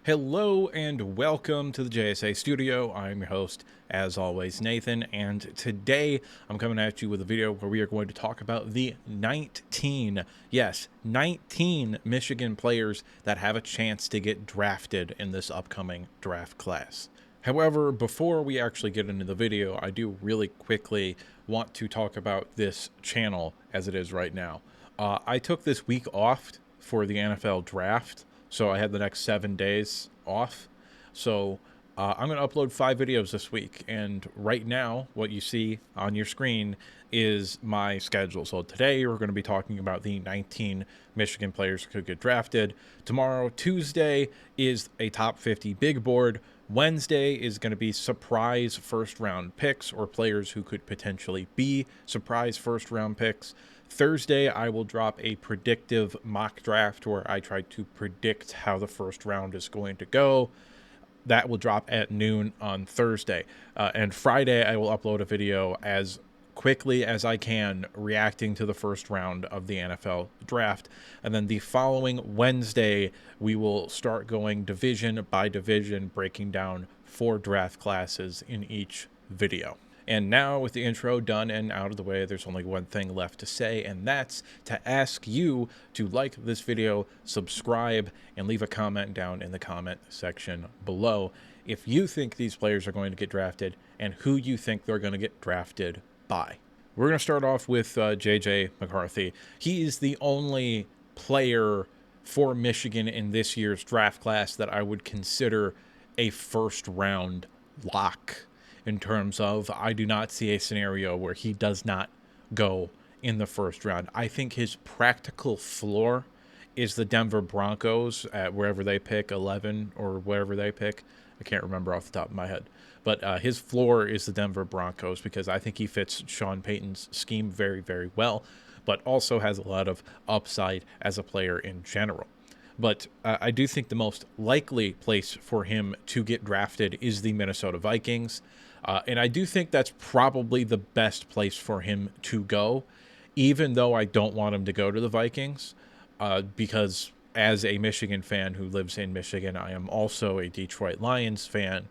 Hello and welcome to the JSA studio. I'm your host, as always, Nathan, and today I'm coming at you with a video where we are going to talk about the 19 Michigan players that have a chance to get drafted in this upcoming draft class. However, before we actually get into the video, I do really quickly want to talk about this channel as it is right now. I took this week off for the NFL draft. So I had the next 7 days off. So I'm going to upload 5 videos this week. And right now, what you see on your screen is my schedule. So today we're going to be talking about the 19 Michigan players who could get drafted. Tomorrow, Tuesday, is a top 50 big board. Wednesday is going to be surprise first round picks or players who could potentially be surprise first round picks. Thursday, I will drop a predictive mock draft where I try to predict how the first round is going to go. That will drop at noon on Thursday. And Friday, I will upload a video as quickly as I can reacting to the first round of the NFL draft. And then the following Wednesday, we will start going division by division, breaking down 4 draft classes in each video. And now with the intro done and out of the way, there's only one thing left to say, and that's to ask you to like this video, subscribe, and leave a comment down in the comment section below if you think these players are going to get drafted and who you think they're going to get drafted by. We're going to start off with J.J. McCarthy. He is the only player for Michigan in this year's draft class that I would consider a first-round lock. In terms of, I do not see a scenario where he does not go in the first round. I think his practical floor is the Denver Broncos at wherever they pick, 11 or wherever they pick. I can't remember off the top of my head. But his floor is the Denver Broncos because I think he fits Sean Payton's scheme very, very well, but also has a lot of upside as a player in general. But I do think the most likely place for him to get drafted is the Minnesota Vikings. And I do think that's probably the best place for him to go, even though I don't want him to go to the Vikings, because as a Michigan fan who lives in Michigan, I am also a Detroit Lions fan,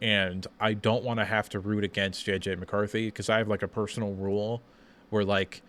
and I don't want to have to root against J.J. McCarthy because I have like a personal rule where like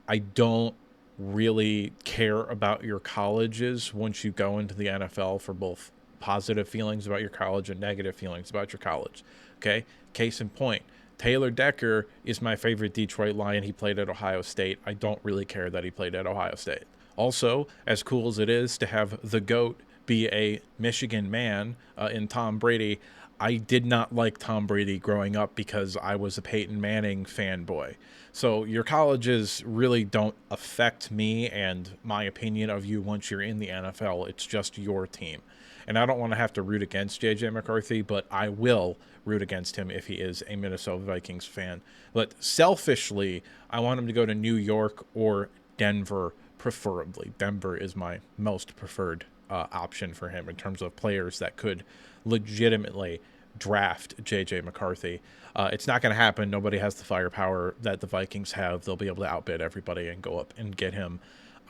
I don't really care about your colleges once you go into the NFL for both positive feelings about your college and negative feelings about your college. Okay, case in point, Taylor Decker is my favorite Detroit Lion. He played at Ohio State. I don't really care that he played at Ohio State. Also, as cool as it is to have the GOAT be a Michigan man in Tom Brady, I did not like Tom Brady growing up because I was a Peyton Manning fanboy. So your colleges really don't affect me and my opinion of you once you're in the NFL. It's just your team. And I don't want to have to root against J.J. McCarthy, but I will root against him if he is a Minnesota Vikings fan. But selfishly, I want him to go to New York or Denver, preferably. Denver is my most preferred option for him in terms of players that could legitimately draft J.J. McCarthy. It's not going to happen. Nobody has the firepower that the Vikings have. They'll be able to outbid everybody and go up and get him.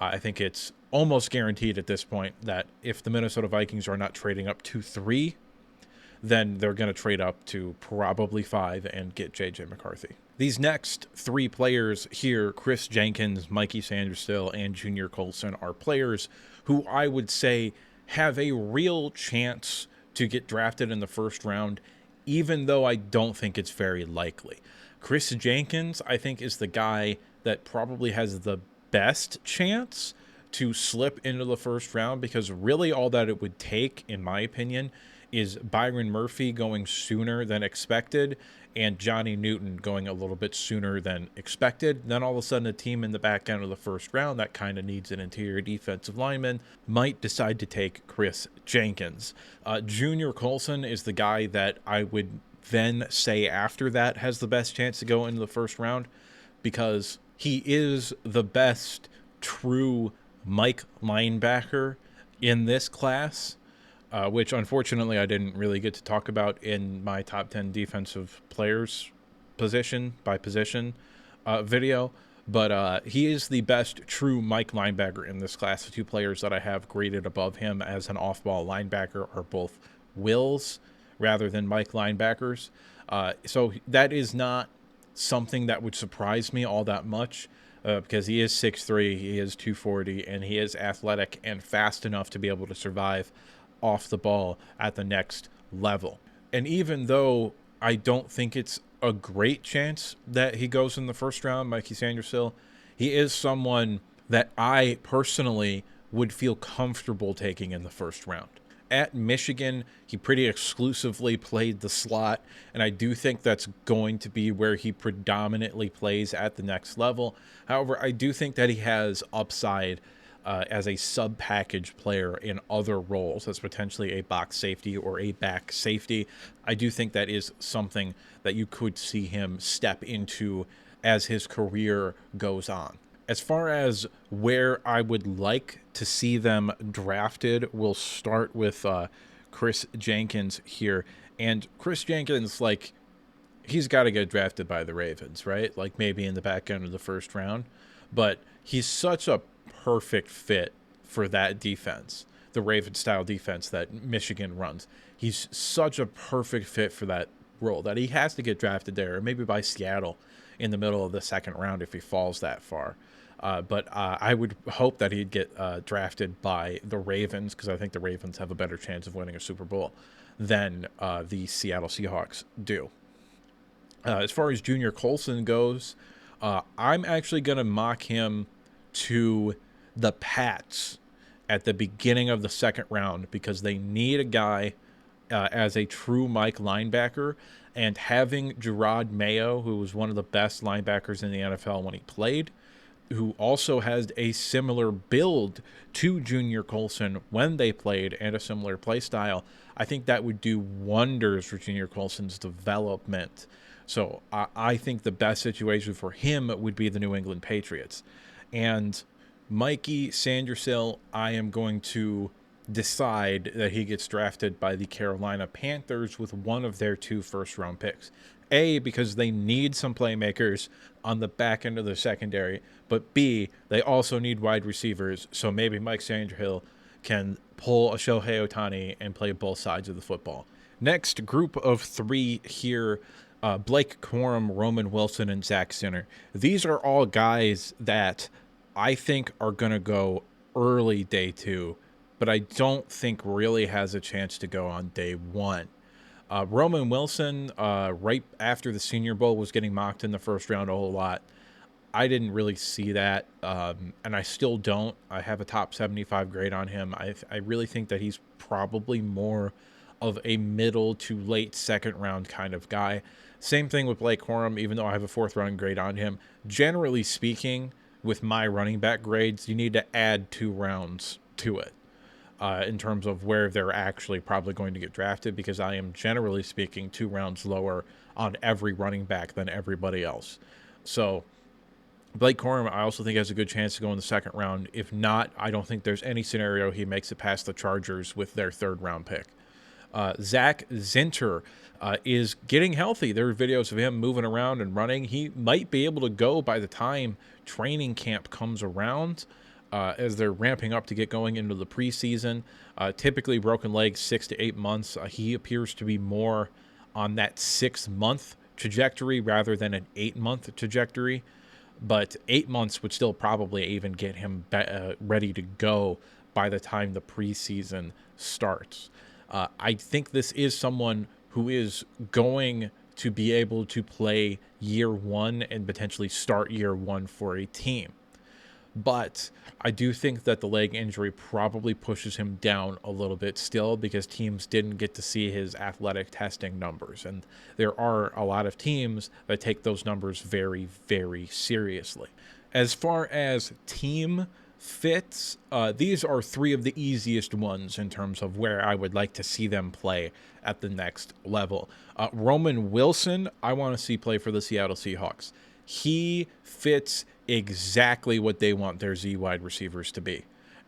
I think it's almost guaranteed at this point that if the Minnesota Vikings are not trading up to 3, then they're going to trade up to probably 5 and get J.J. McCarthy. These next 3 players here, Chris Jenkins, Mikey Sanderstill, and Junior Colson, are players who I would say have a real chance to get drafted in the first round, even though I don't think it's very likely. Chris Jenkins, I think, is the guy that probably has the best chance to slip into the first round because really all that it would take, in my opinion, is Byron Murphy going sooner than expected and Johnny Newton going a little bit sooner than expected. Then all of a sudden a team in the back end of the first round that kind of needs an interior defensive lineman might decide to take Chris Jenkins. Junior Colson is the guy that I would then say after that has the best chance to go into the first round because he is the best true Mike linebacker in this class. Which unfortunately I didn't really get to talk about in my top 10 defensive players position by position video. But he is the best true Mike linebacker in this class. The two players that I have graded above him as an off-ball linebacker are both Wills rather than Mike linebackers. So that is not something that would surprise me all that much, because he is 6'3", he is 240, and he is athletic and fast enough to be able to survive off the ball at the next level. And even though I don't think it's a great chance that he goes in the first round, Mikey Sandershill, he is someone that I personally would feel comfortable taking in the first round. At Michigan, he pretty exclusively played the slot, and I do think that's going to be where he predominantly plays at the next level. However, I do think that he has upside as a sub-package player in other roles, as potentially a box safety or a back safety. I do think that is something that you could see him step into as his career goes on. As far as where I would like to see them drafted, we'll start with Chris Jenkins here. And Chris Jenkins, like, he's got to get drafted by the Ravens, right? Like, maybe in the back end of the first round. But he's such a perfect fit for that defense, the Raven-style defense that Michigan runs. He's such a perfect fit for that role that he has to get drafted there, or maybe by Seattle in the middle of the second round if he falls that far. But I would hope that he'd get drafted by the Ravens, because I think the Ravens have a better chance of winning a Super Bowl than the Seattle Seahawks do. As far as Junior Colson goes, I'm actually going to mock him to the Pats at the beginning of the second round, because they need a guy as a true Mike linebacker. And having Gerard Mayo, who was one of the best linebackers in the NFL when he played, who also has a similar build to Junior Colson when they played and a similar play style, I think that would do wonders for Junior Colson's development. So I think the best situation for him would be the New England Patriots. And Mikey Sandershill, I am going to decide that he gets drafted by the Carolina Panthers with one of their 2 first-round picks. A, because they need some playmakers on the back end of the secondary, but B, they also need wide receivers, so maybe Mike Sandershill can pull a Shohei Ohtani and play both sides of the football. Next, group of 3 here, Blake Corum, Roman Wilson, and Zach Zinter. These are all guys that I think are going to go early day 2, but I don't think really has a chance to go on day 1. Roman Wilson, right after the Senior Bowl, was getting mocked in the first round a whole lot. I didn't really see that, and I still don't. I have a top 75 grade on him. I really think that he's probably more of a middle to late second round kind of guy. Same thing with Blake Corum, even though I have a 4th round grade on him. Generally speaking, with my running back grades, you need to add 2 rounds to it. In terms of where they're actually probably going to get drafted, because I am generally speaking 2 rounds lower on every running back than everybody else. So Blake Corum, I also think has a good chance to go in the second round. If not, I don't think there's any scenario he makes it past the Chargers with their 3rd round pick. Zach Zinter is getting healthy. There are videos of him moving around and running. He might be able to go by the time training camp comes around. As they're ramping up to get going into the preseason. Typically broken legs 6 to 8 months. He appears to be more on that 6-month trajectory rather than an 8-month trajectory. But 8 months would still probably even get him ready to go by the time the preseason starts. I think this is someone who is going to be able to play year 1 and potentially start year 1 for a team. But I do think that the leg injury probably pushes him down a little bit still, because teams didn't get to see his athletic testing numbers. And there are a lot of teams that take those numbers very, very seriously. As far as team fits, these are 3 of the easiest ones in terms of where I would like to see them play at the next level. Roman Wilson, I want to see play for the Seattle Seahawks. He fits exactly what they want their Z wide receivers to be.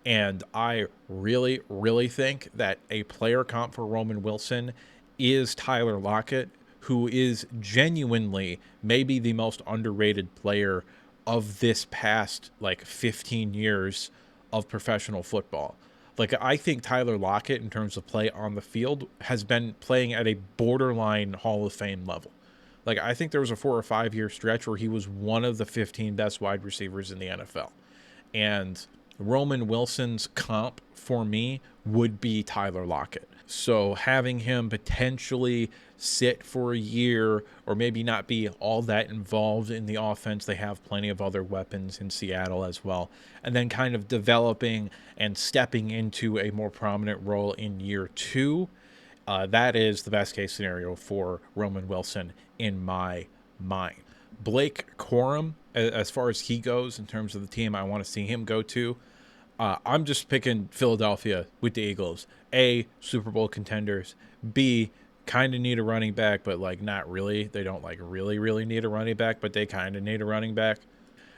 And I really, really think that a player comp for Roman Wilson is Tyler Lockett, who is genuinely maybe the most underrated player of this past like 15 years of professional football. Like, I think Tyler Lockett, in terms of play on the field, has been playing at a borderline Hall of Fame level. Like, I think there was a 4 or 5 year stretch where he was one of the 15 best wide receivers in the NFL. And Roman Wilson's comp for me would be Tyler Lockett. So having him potentially sit for a year or maybe not be all that involved in the offense, they have plenty of other weapons in Seattle as well, and then kind of developing and stepping into a more prominent role in year two, that is the best case scenario for Roman Wilson in my mind. Blake Corum, as far as he goes in terms of the team I want to see him go to, I'm just picking Philadelphia with the Eagles. A, Super Bowl contenders. B, kind of need a running back, but like not really. They don't like really need a running back, but they kind of need a running back.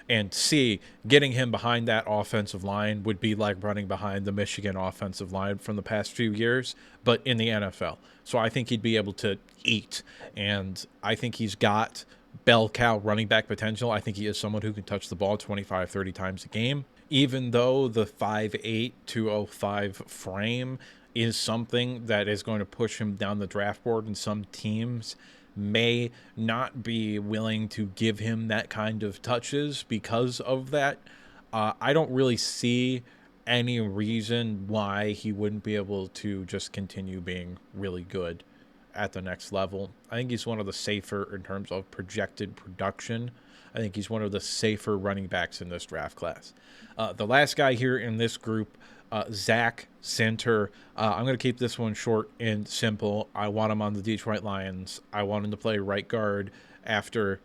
And C, getting him behind that offensive line would be like running behind the Michigan offensive line from the past few years, but in the NFL. So I think he'd be able to eat. And I think he's got bell cow running back potential. I think he is someone who can touch the ball 25, 30 times a game. Even though the 5'8", 205 frame is something that is going to push him down the draft board, and some teams may not be willing to give him that kind of touches because of that. I don't really see any reason why he wouldn't be able to just continue being really good at the next level. I think he's one of the safer in terms of projected production. I think he's one of the safer running backs in this draft class. The last guy here in this group, Zach Center. I'm going to keep this one short and simple. I want him on the Detroit Lions. I want him to play right guard after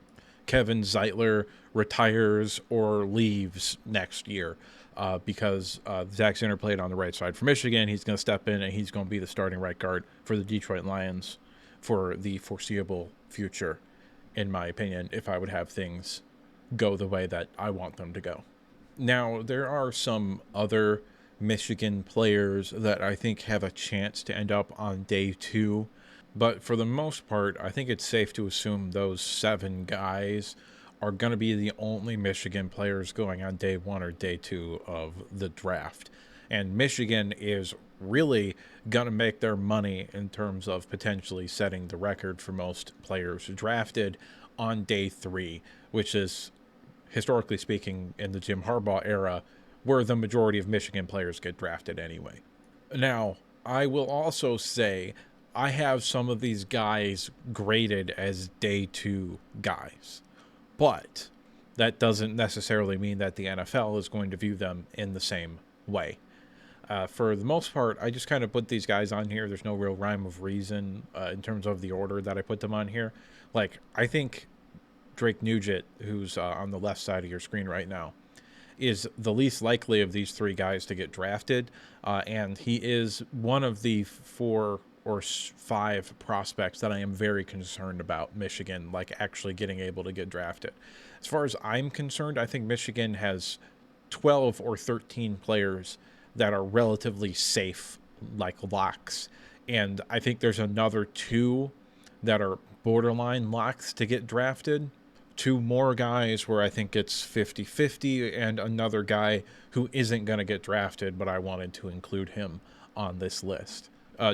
Kevin Zeitler retires or leaves next year, because Zach Center played on the right side for Michigan. He's going to step in and he's going to be the starting right guard for the Detroit Lions for the foreseeable future, in my opinion, if I would have things go the way that I want them to go. Now, there are some other Michigan players that I think have a chance to end up on day two, but for the most part, I think it's safe to assume those 7 guys are going to be the only Michigan players going on day one or day two of the draft. And Michigan is really going to make their money in terms of potentially setting the record for most players drafted on day 3, which is, historically speaking, in the Jim Harbaugh era, where the majority of Michigan players get drafted anyway. Now, I will also say I have some of these guys graded as day 2 guys, but that doesn't necessarily mean that the NFL is going to view them in the same way. For the most part, I just kind of put these guys on here. There's no real rhyme of reason in terms of the order that I put them on here. Like, I think Drake Nugent, who's on the left side of your screen right now, is the least likely of these 3 guys to get drafted, and he is one of the 4 or 5 prospects that I am very concerned about Michigan like actually getting able to get drafted. As far as I'm concerned, I think Michigan has 12 or 13 players that are relatively safe, like locks, and I think there's another 2 that are borderline locks to get drafted. 2 more guys where I think it's 50-50, and another guy who isn't going to get drafted, but I wanted to include him on this list.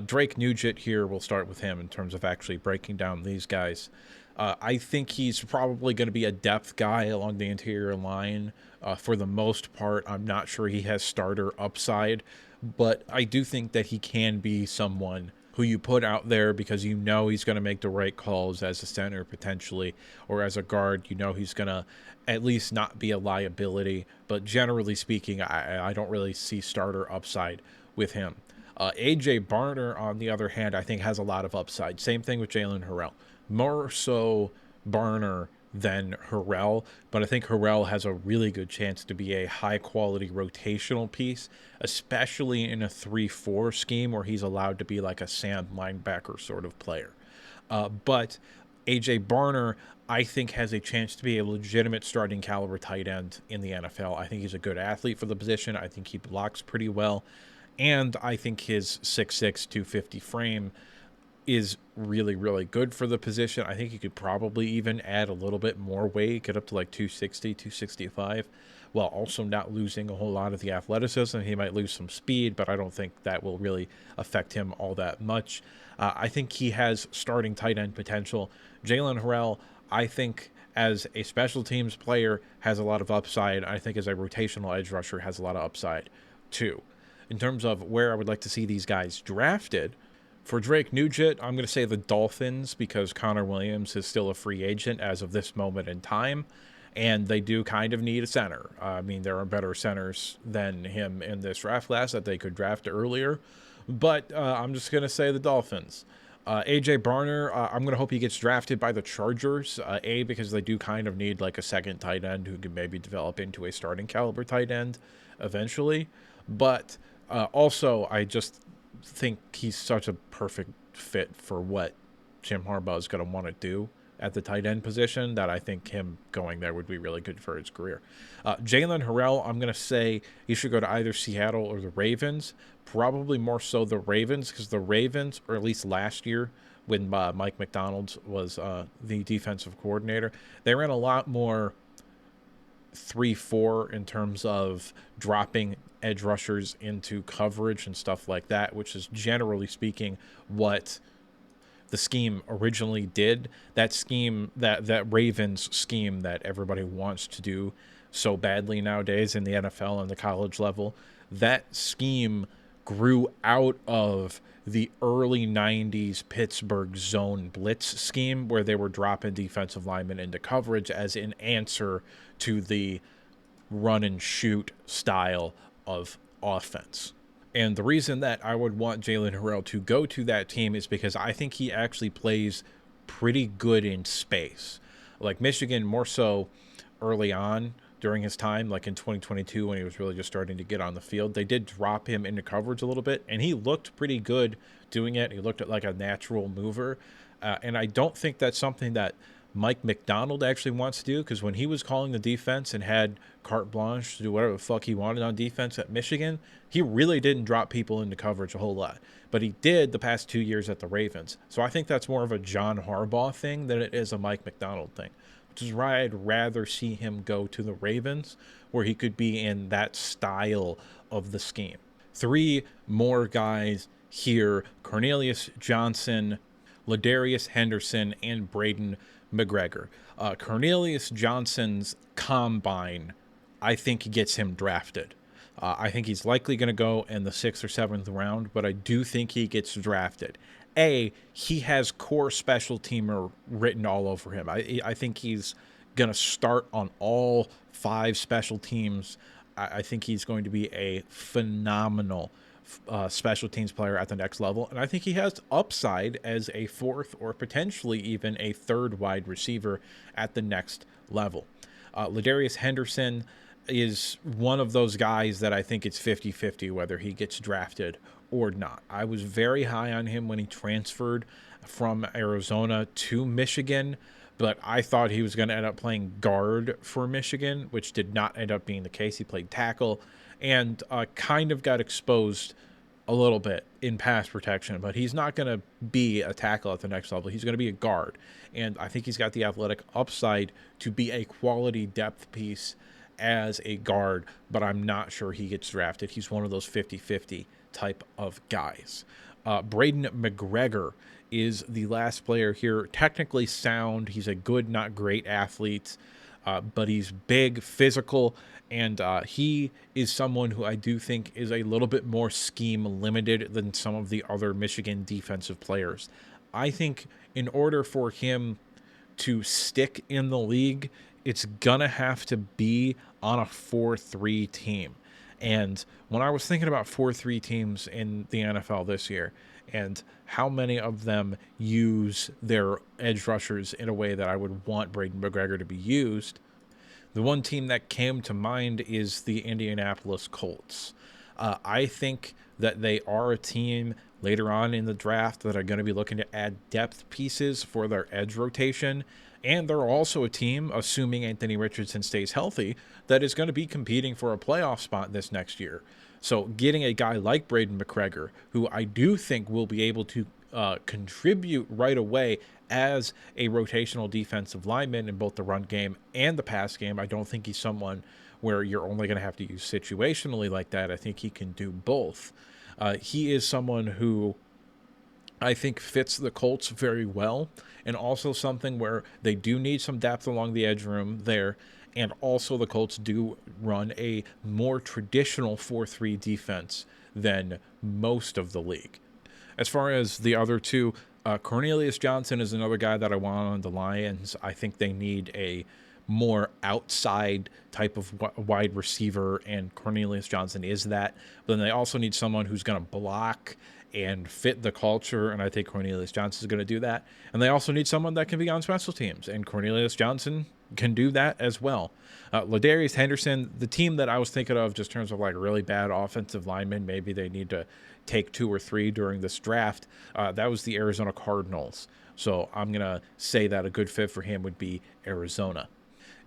Drake Nugent here, we'll start with him in terms of actually breaking down these guys. I think he's probably going to be a depth guy along the interior line for the most part. I'm not sure he has starter upside, but I do think that he can be someone who you put out there because you know he's going to make the right calls as a center potentially, or as a guard. You know he's going to at least not be a liability, but generally speaking, I don't really see starter upside with him. A.J. Barner, on the other hand, I think has a lot of upside. Same thing with Jalen Harrell. More so Barner than Harrell, but I think Harrell has a really good chance to be a high-quality rotational piece, especially in a 3-4 scheme where he's allowed to be like a sand linebacker sort of player. But A.J. Barner, I think, has a chance to be a legitimate starting caliber tight end in the NFL. I think he's a good athlete for the position. I think he blocks pretty well. And I think his 6'6", 250 frame is really, really good for the position. I think he could probably even add a little bit more weight, get up to like 260, 265, while also not losing a whole lot of the athleticism. He might lose some speed, but I don't think that will really affect him all that much. I think he has starting tight end potential. Jaylen Harrell, I think as a special teams player, has a lot of upside. I think as a rotational edge rusher has a lot of upside too. In terms of where I would like to see these guys drafted, for Drake Nugent, I'm going to say the Dolphins because Connor Williams is still a free agent as of this moment in time, and they do kind of need a center. I mean, there are better centers than him in this draft class that they could draft earlier, but I'm just going to say the Dolphins. AJ Barner, I'm going to hope he gets drafted by the Chargers, because they do kind of need like a second tight end who can maybe develop into a starting caliber tight end eventually. But also, I just think he's such a perfect fit for what Jim Harbaugh is going to want to do at the tight end position that I think him going there would be really good for his career. Jaylen Harrell, I'm going to say he should go to either Seattle or the Ravens, probably more so the Ravens, because the Ravens, or at least last year when Mike McDonald was the defensive coordinator, they ran a lot more 3-4 in terms of dropping edge rushers into coverage and stuff like that, which is generally speaking what the scheme originally did. That scheme, that Ravens scheme that everybody wants to do so badly nowadays in the NFL and the college level, that scheme grew out of the early 90s Pittsburgh zone blitz scheme where they were dropping defensive linemen into coverage as an answer to the run and shoot style of offense. And the reason that I would want Jaylen Harrell to go to that team is because I think he actually plays pretty good in space. Like Michigan, more so early on during his time, like in 2022 when he was really just starting to get on the field, they did drop him into coverage a little bit, and he looked pretty good doing it. He looked like a natural mover. And I don't think that's something that Mike McDonald actually wants to do, because when he was calling the defense and had carte blanche to do whatever the fuck he wanted on defense at Michigan, he really didn't drop people into coverage a whole lot. But he did the past 2 years at the Ravens. So I think that's more of a John Harbaugh thing than it is a Mike McDonald thing, which is why I'd rather see him go to the Ravens, where he could be in that style of the scheme. 3 more guys here: Cornelius Johnson, Ladarius Henderson, and Braden McGregor. Cornelius Johnson's combine, I think, gets him drafted. I think he's likely going to go in the 6th or 7th round, but I do think he gets drafted. He has core special teamer written all over him. I think he's going to start on all 5 special teams. I think he's going to be a phenomenal special teams player at the next level, and I think he has upside as a 4th or potentially even a 3rd wide receiver at the next level. Ladarius Henderson is one of those guys that I think it's 50-50 whether he gets drafted or not. I was very high on him when he transferred from Arizona to Michigan, but I thought he was going to end up playing guard for Michigan, which did not end up being the case. He played tackle and kind of got exposed a little bit in pass protection, but he's not going to be a tackle at the next level. He's going to be a guard, and I think he's got the athletic upside to be a quality depth piece as a guard, but I'm not sure he gets drafted. He's one of those 50-50 type of guys. Braden McGregor is the last player here. Technically sound. He's a good, not great athlete, but he's big, physical, and he is someone who I do think is a little bit more scheme limited than some of the other Michigan defensive players. I think in order for him to stick in the league, it's gonna have to be on a 4-3 team. And when I was thinking about 4-3 teams in the NFL this year and how many of them use their edge rushers in a way that I would want Braden McGregor to be used, the one team that came to mind is the Indianapolis Colts. I think that they are a team later on in the draft that are going to be looking to add depth pieces for their edge rotation. And they're also a team, assuming Anthony Richardson stays healthy, that is going to be competing for a playoff spot this next year. So getting a guy like Braden McGregor, who I do think will be able to contribute right away as a rotational defensive lineman in both the run game and the pass game. I don't think he's someone where you're only going to have to use situationally like that. I think he can do both. He is someone who I think fits the Colts very well, and also something where they do need some depth along the edge room there. And also the Colts do run a more traditional 4-3 defense than most of the league. As far as the other two, Cornelius Johnson is another guy that I want on the Lions. I think they need a more outside type of wide receiver, and Cornelius Johnson is that. But then they also need someone who's going to block and fit the culture, and I think Cornelius Johnson is going to do that. And they also need someone that can be on special teams, and Cornelius Johnson can do that as well. Ladarius Henderson, the team that I was thinking of just in terms of like really bad offensive linemen, maybe they need to take 2 or 3 during this draft, that was the Arizona Cardinals. So I'm going to say that a good fit for him would be Arizona.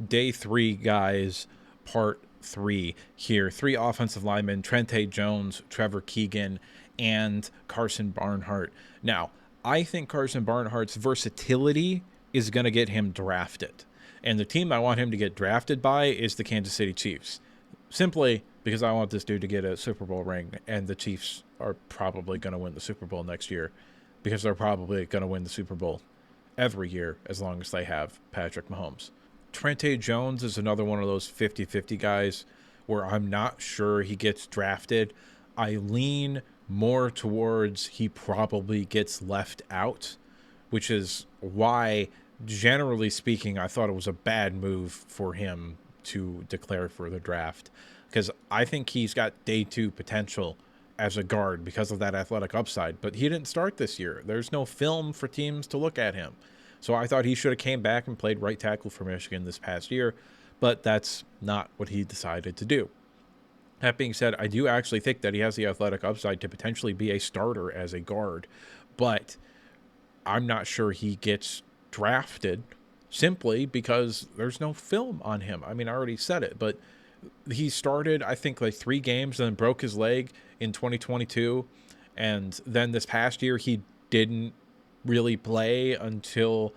Day 3, guys, part 3 here. 3 offensive linemen, Trente Jones, Trevor Keegan, and Carson Barnhart. Now, I think Carson Barnhart's versatility is going to get him drafted. And the team I want him to get drafted by is the Kansas City Chiefs. Simply because I want this dude to get a Super Bowl ring, and the Chiefs are probably going to win the Super Bowl next year because they're probably going to win the Super Bowl every year as long as they have Patrick Mahomes. Trente Jones is another one of those 50-50 guys where I'm not sure he gets drafted. I lean more towards he probably gets left out, which is why, generally speaking, I thought it was a bad move for him to declare for the draft, because I think he's got day 2 potential as a guard because of that athletic upside, but he didn't start this year. There's no film for teams to look at him. So I thought he should have came back and played right tackle for Michigan this past year, but that's not what he decided to do. That being said, I do actually think that he has the athletic upside to potentially be a starter as a guard, but I'm not sure he gets drafted simply because there's no film on him. I mean, I already said it, but he started, I think, like 3 games and then broke his leg in 2022. And then this past year, he didn't really play until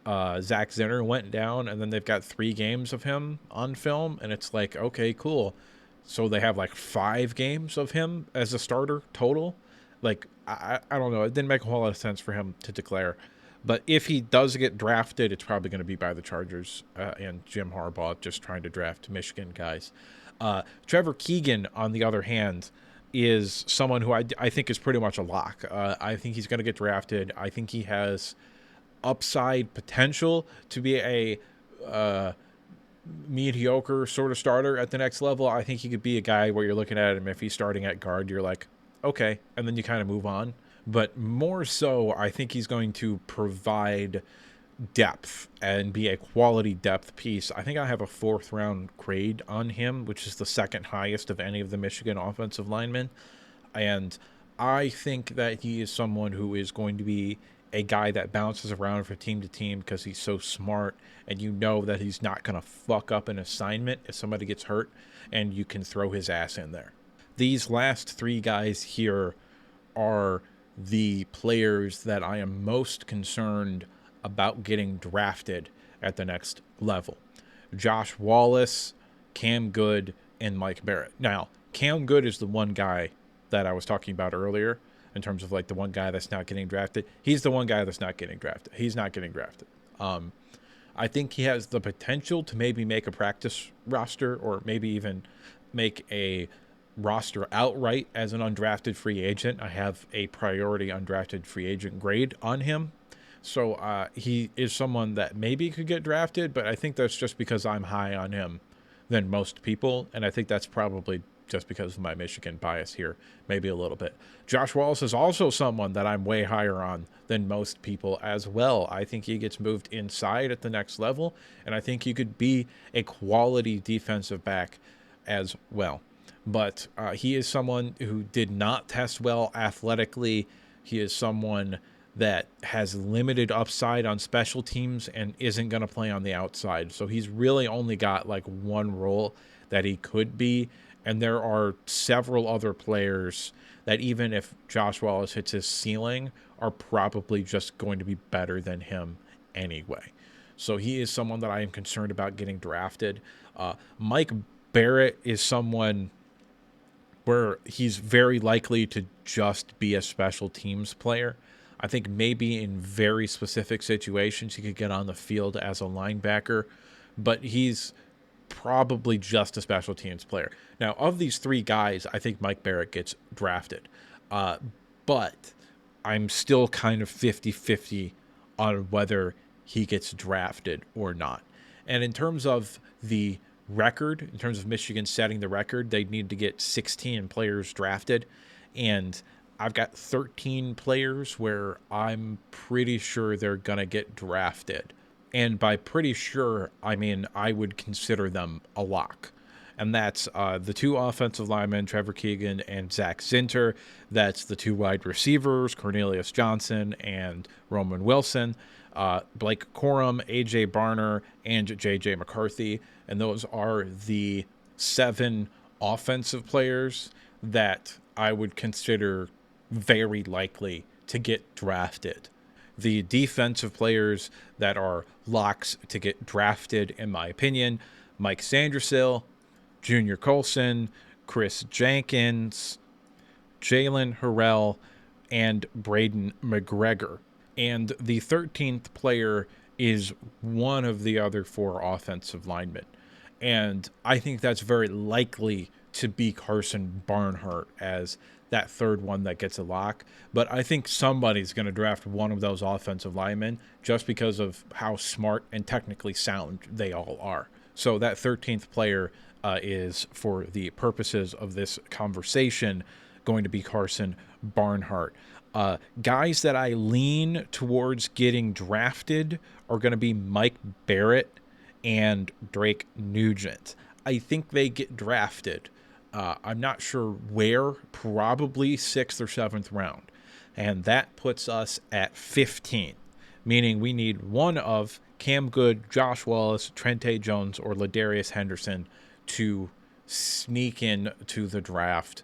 Zach Zinner went down. And then they've got 3 games of him on film. And it's like, okay, cool. So they have like 5 games of him as a starter total. Like, I don't know. It didn't make a whole lot of sense for him to declare. But if he does get drafted, it's probably going to be by the Chargers and Jim Harbaugh just trying to draft Michigan guys. Trevor Keegan, on the other hand, is someone who I think is pretty much a lock. I think he's going to get drafted. I think he has upside potential to be a mediocre sort of starter at the next level. I think he could be a guy where you're looking at him, if he's starting at guard, you're like, okay, and then you kind of move on. But more so, I think he's going to provide depth and be a quality depth piece. I think I have a 4th round grade on him, which is the 2nd highest of any of the Michigan offensive linemen. And I think that he is someone who is going to be a guy that bounces around from team to team because he's so smart, and you know that he's not going to fuck up an assignment if somebody gets hurt, and you can throw his ass in there. These last 3 guys here are the players that I am most concerned about getting drafted at the next level. Josh Wallace, Cam Good, and Mike Barrett. Now, Cam Good is the one guy that I was talking about earlier in terms of like the one guy that's not getting drafted. He's the one guy that's not getting drafted. He's not getting drafted. I think he has the potential to maybe make a practice roster, or maybe even make a roster outright as an undrafted free agent. I have a priority undrafted free agent grade on him. So he is someone that maybe could get drafted, but I think that's just because I'm high on him than most people. And I think that's probably just because of my Michigan bias here, maybe a little bit. Josh Wallace is also someone that I'm way higher on than most people as well. I think he gets moved inside at the next level, and I think he could be a quality defensive back as well. But he is someone who did not test well athletically. He is someone that has limited upside on special teams and isn't going to play on the outside. So he's really only got like one role that he could be, And there are several other players that, even if Josh Wallace hits his ceiling, are probably just going to be better than him anyway. So he is someone that I am concerned about getting drafted. Mike Barrett is someone where he's very likely to just be a special teams player. I think maybe in very specific situations he could get on the field as a linebacker, but he's probably just a special teams player. Now, of these three guys, I think Mike Barrett gets drafted. But I'm still kind of 50-50 on whether he gets drafted or not. And in terms of the record, in terms of Michigan setting the record, they need to get 16 players drafted. And I've got 13 players where I'm pretty sure they're going to get drafted. And by pretty sure, I mean I would consider them a lock. And that's the two offensive linemen, Trevor Keegan and Zach Zinter. That's the two wide receivers, Cornelius Johnson and Roman Wilson. Blake Corum, A.J. Barner, and J.J. McCarthy. And those are the 7 offensive players that I would consider very likely to get drafted. The defensive players that are locks to get drafted, in my opinion, Mike Sandersill, Junior Colson, Chris Jenkins, Jalen Harrell, and Braden McGregor. And the 13th player is one of the other 4 offensive linemen. And I think that's very likely to be Carson Barnhart as that third one that gets a lock. But I think somebody's going to draft one of those offensive linemen just because of how smart and technically sound they all are. So that 13th player is, for the purposes of this conversation, going to be Carson Barnhart. Guys that I lean towards getting drafted are going to be Mike Barrett and Drake Nugent. I think they get drafted. I'm not sure where, probably 6th or 7th round. And that puts us at 15, meaning we need one of Cam Good, Josh Wallace, Trente Jones, or Ladarius Henderson to sneak in to the draft.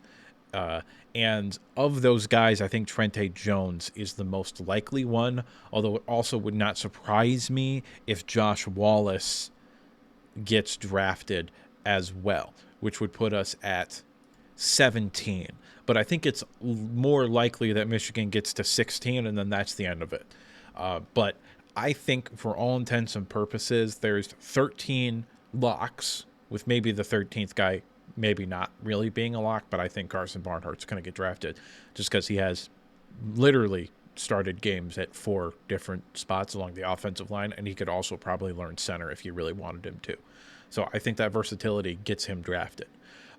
And of those guys, I think Trente Jones is the most likely one, although it also would not surprise me if Josh Wallace gets drafted as well, which would put us at 17. But I think it's more likely that Michigan gets to 16, and then that's the end of it. But I think for all intents and purposes, there's 13 locks, with maybe the 13th guy maybe not really being a lock, but I think Carson Barnhart's going to get drafted just because he has literally started games at 4 different spots along the offensive line, and he could also probably learn center if you really wanted him to. So I think that versatility gets him drafted.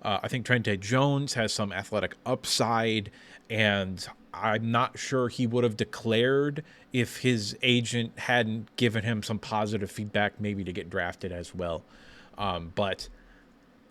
I think Trente Jones has some athletic upside, and I'm not sure he would have declared if his agent hadn't given him some positive feedback maybe to get drafted as well. But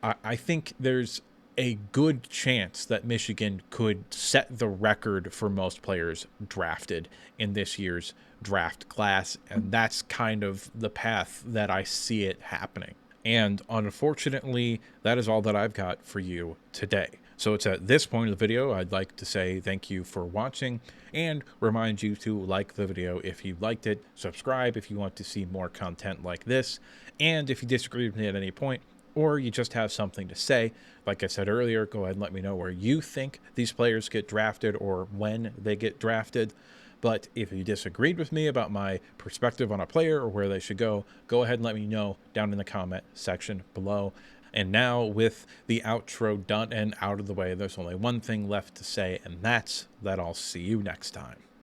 I think there's a good chance that Michigan could set the record for most players drafted in this year's draft class, and that's kind of the path that I see it happening. And unfortunately, that is all that I've got for you today. So it's at this point of the video, I'd like to say thank you for watching and remind you to like the video if you liked it, subscribe if you want to see more content like this, and if you disagree with me at any point, or you just have something to say, like I said earlier, go ahead and let me know where you think these players get drafted or when they get drafted. But if you disagreed with me about my perspective on a player or where they should go ahead and let me know down in the comment section below. And now, with the outro done and out of the way, there's only one thing left to say, and that's that I'll see you next time.